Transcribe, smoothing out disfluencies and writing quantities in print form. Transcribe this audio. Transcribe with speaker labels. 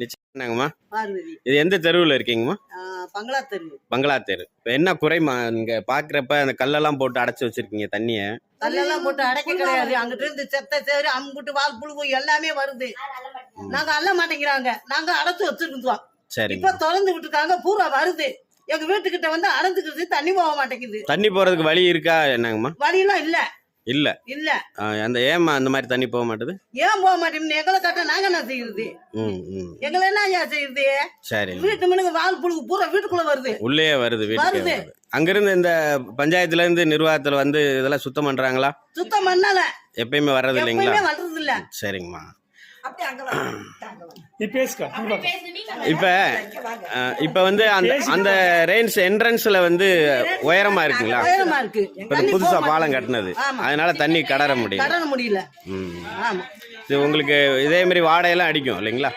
Speaker 1: நிச்சயமாங்கம்மா.
Speaker 2: பார்வதி.
Speaker 1: இது எந்த தெருவுல இருக்கீங்கம்மா?
Speaker 2: பங்களா தெரு.
Speaker 1: பங்களா தெரு. இப்ப என்ன குறைமா நீங்க பாக்குறப்ப அந்த கல்லெல்லாம் போட்டு அடைச்சு வச்சிருக்கீங்க தண்ணிய?
Speaker 2: கல்லெல்லாம் போட்டு அடைக்க கிடையாது. அங்கிட்டு இருந்து செத்த சேரு அம்புட்டு வால் புழுவு எல்லாமே வருது. நாங்க அள்ள மாட்டேங்கிறாங்க. நாங்க அடைச்சு வச்சிருக்கோம்.
Speaker 1: சரி.
Speaker 2: இப்ப திறந்து விட்டுருக்காங்க, பூரா வருது. எங்க வீட்டுக்கிட்ட வந்து அடைஞ்சுக்கிறது, தண்ணி போக மாட்டேங்குது.
Speaker 1: தண்ணி போறதுக்கு வழி இருக்கா என்னங்கம்மா?
Speaker 2: வழியெல்லாம் இல்ல.
Speaker 1: இல்ல
Speaker 2: இல்ல.
Speaker 1: அந்த ஏமா அந்த மாதிரி தண்ணி போக மாட்டேது?
Speaker 2: ஏன் போக மாட்டேங்குது? எங்களை கட்ட நாங்க என்ன செய்யுது? எங்களை என்ன ஐயா செய்யுது?
Speaker 1: சரி.
Speaker 2: வீட்டு மனுங்க வால் புழுகு பூரா வீட்டுக்குள்ள வருது.
Speaker 1: உள்ளே வருது வீட்டுக்கு. அங்கிருந்து இந்த பஞ்சாயத்துல இருந்து நிர்வாகத்துல வந்து இதெல்லாம் சுத்தம் பண்றாங்களா?
Speaker 2: சுத்தம் பண்ணல.
Speaker 1: எப்பயுமே வர்றது இல்லைங்களா?
Speaker 2: வர்றது இல்ல.
Speaker 1: சரிங்கம்மா.
Speaker 3: இப்ப
Speaker 1: இப்ப வந்து அந்த ரெயின்ஸ் என்ட்ரன்ஸ்ல வந்து உயரமா இருக்குங்களா?
Speaker 2: உயரமா இருக்கு.
Speaker 1: இப்ப புதுசா பாலம் கட்டினது, அதனால தண்ணி கடற
Speaker 2: முடியல.
Speaker 1: உங்களுக்கு இதே மாதிரி வாடையெல்லாம் அடிக்கும் இல்லைங்களா?